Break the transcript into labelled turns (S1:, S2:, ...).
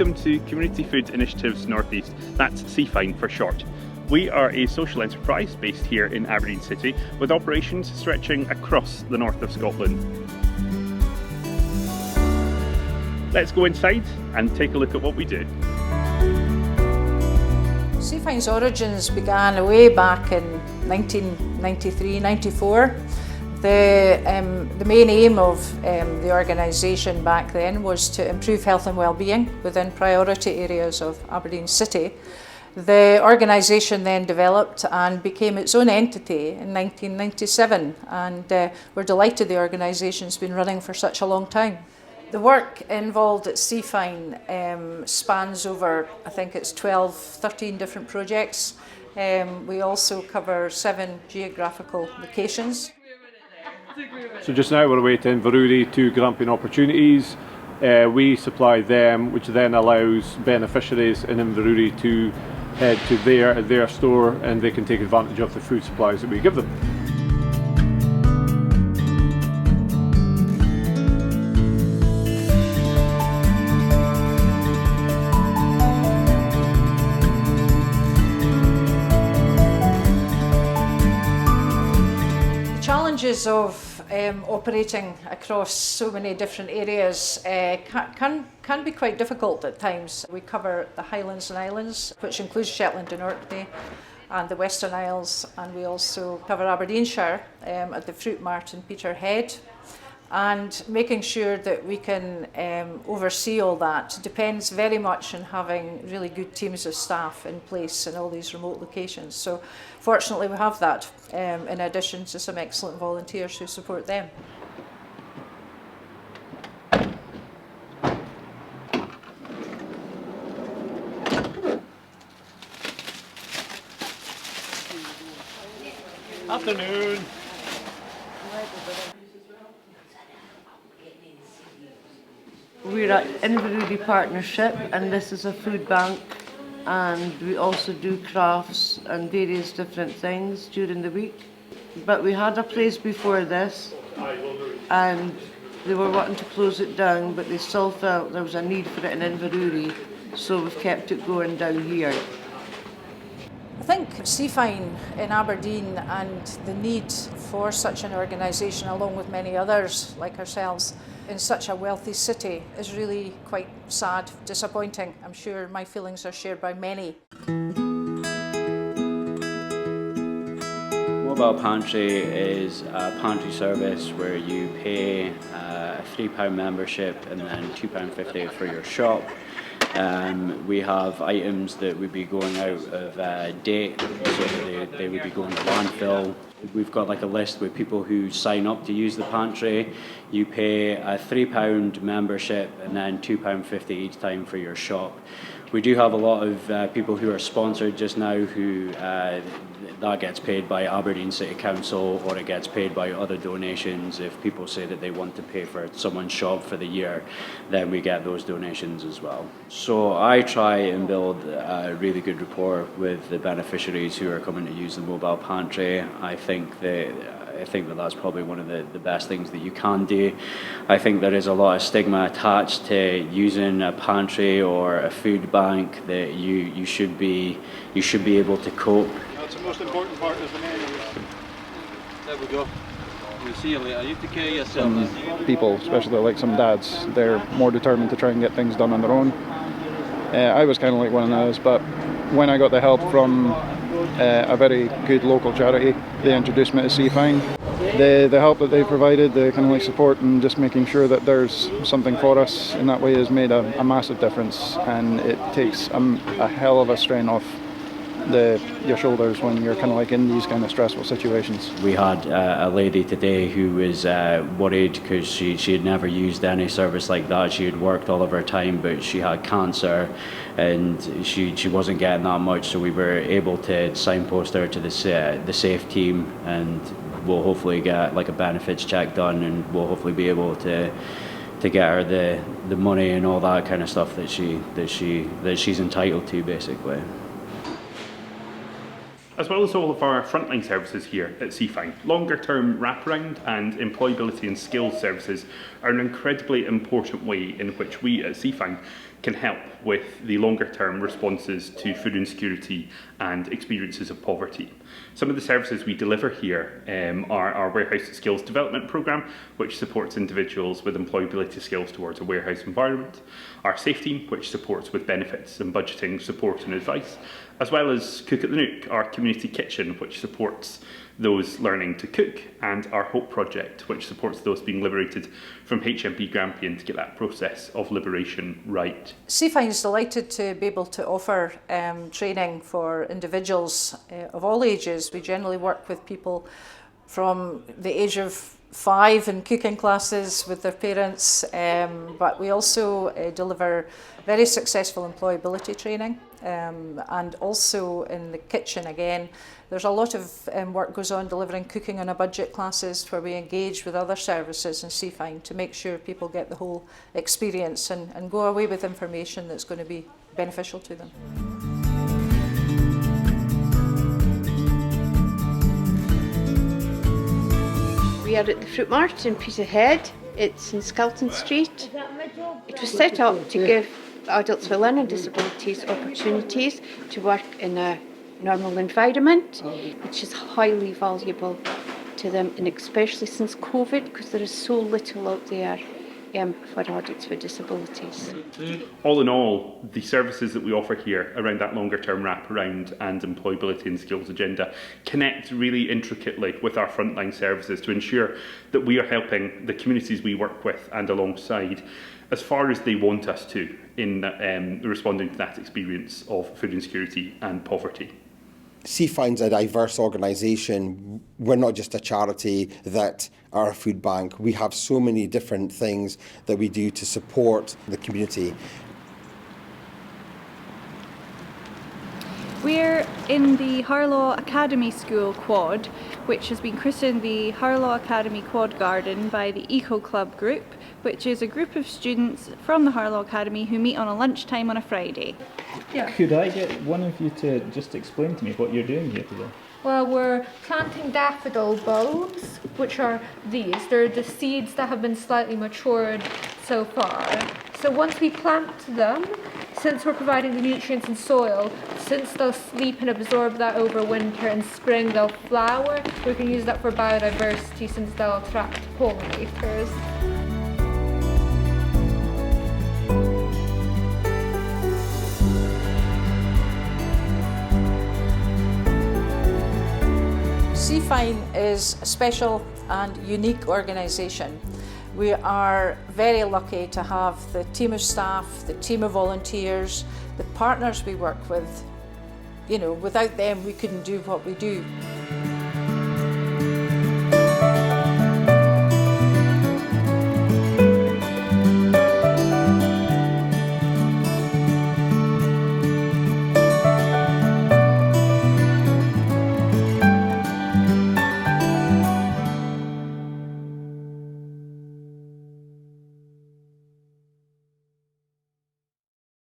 S1: welcome to Community Food Initiatives North East, that's CFINE for short. We are a social enterprise based here in Aberdeen City with operations stretching across the north of Scotland. Let's go inside and take a look at what we do.
S2: CFINE's origins began way back in 1993-94. The main aim of the organisation back then was to improve health and well-being within priority areas of Aberdeen City. The organisation then developed and became its own entity in 1997, and we're delighted the organisation's been running for such a long time. The work involved at CFINE spans over, I think it's 12, 13 different projects. We also cover 7 geographical locations.
S3: So just now we're away to Inverurie to Grampian Opportunities. We supply them, which then allows beneficiaries in Inverurie to head to their store, and they can take advantage of the food supplies that we give them.
S2: Challenges of operating across so many different areas can be quite difficult at times. We cover the Highlands and Islands, which includes Shetland and Orkney, and the Western Isles, and we also cover Aberdeenshire at the Fruit Mart in Peterhead. And making sure that we can oversee all that depends very much on having really good teams of staff in place in all these remote locations. So fortunately we have that, in addition to some excellent volunteers who support them.
S1: Afternoon.
S4: We're at Inverurie Partnership, and this is a food bank, and we also do crafts and various different things during the week. But we had a place before this, and they were wanting to close it down, but they still felt there was a need for it in Inverurie, so we've kept it going down here.
S2: I think CFINE in Aberdeen and the need for such an organisation, along with many others like ourselves, in such a wealthy city is really quite sad, disappointing. I'm sure my feelings are shared by many.
S5: Mobile Pantry is a pantry service where you pay a £3 membership and then £2.50 for your shop. We have items that would be going out of date, so they would be going to landfill. We've got like a list with people who sign up to use the pantry. You pay a £3 membership and then £2.50 each time for your shop. We do have a lot of people who are sponsored just now who that gets paid by Aberdeen City Council, or it gets paid by other donations. If people say that they want to pay for someone's shop for the year, then we get those donations as well. So I try and build a really good rapport with the beneficiaries who are coming to use the mobile pantry. I think that that's probably one of the best things that you can do. I think there is a lot of stigma attached to using a pantry or a food bank that you should be able to cope.
S3: That's the most important part, isn't it? There we go. We'll see you later. You take care of yourself.
S6: People, especially like some dads, they're more determined to try and get things done on their own. I was kind of like one of those, but when I got the help from a very good local charity, they introduced me to CFINE. The help that they provided, the kind of like support and just making sure that there's something for us in that way has made a massive difference, and it takes a hell of a strain off your shoulders when you're kind of like in these kind of stressful situations.
S5: We had a lady today who was worried because she had never used any service like that. She had worked all of her time, but she had cancer and she wasn't getting that much, so we were able to signpost her to the SAFE team, and we'll hopefully get like a benefits check done, and we'll hopefully be able to get her the money and all that kind of stuff that she's entitled to, basically.
S1: As well as all of our frontline services here at CFINE, longer-term wraparound and employability and skills services are an incredibly important way in which we at CFINE can help with the longer term responses to food insecurity and experiences of poverty. Some of the services we deliver here are our Warehouse Skills Development Programme, which supports individuals with employability skills towards a warehouse environment, our Safe Team, which supports with benefits and budgeting support and advice, as well as Cook at the Nook, our community kitchen, which supports those learning to cook, and our Hope Project, which supports those being liberated from HMP Grampian to get that process of liberation right.
S2: CFINE is delighted to be able to offer training for individuals of all ages. We generally work with people from the age of 5 in cooking classes with their parents, but we also deliver very successful employability training, and also in the kitchen again. There's a lot of work goes on delivering cooking on a budget classes where we engage with other services in CFINE to make sure people get the whole experience and go away with information that's going to be beneficial to them.
S7: We are at the Fruit Mart in Peterhead. It's in Skelton Street. It was set up to give adults with learning disabilities opportunities to work in a normal environment, which is highly valuable to them, and especially since COVID, because there is so little out there for adults with disabilities.
S1: All in all, the services that we offer here around that longer term wraparound and employability and skills agenda connect really intricately with our frontline services to ensure that we are helping the communities we work with and alongside as far as they want us to in responding to that experience of food insecurity and poverty.
S8: CFINE's a diverse organisation. We're not just a charity that are a food bank. We have so many different things that we do to support the community.
S9: We're in the Harlaw Academy School Quad, which has been christened the Harlaw Academy Quad Garden by the Eco Club Group, which is a group of students from the Harlaw Academy who meet on a lunchtime on a Friday.
S10: Yeah. Could I get one of you to just explain to me what you're doing here today?
S11: Well, we're planting daffodil bulbs, which are these. They're the seeds that have been slightly matured so far. So once we plant them, since we're providing the nutrients in soil, since they'll sleep and absorb that over winter, and spring they'll flower, we can use that for biodiversity since they'll attract pollinators.
S2: CFINE is a special and unique organisation. We are very lucky to have the team of staff, the team of volunteers, the partners we work with. You know, without them we couldn't do what we do.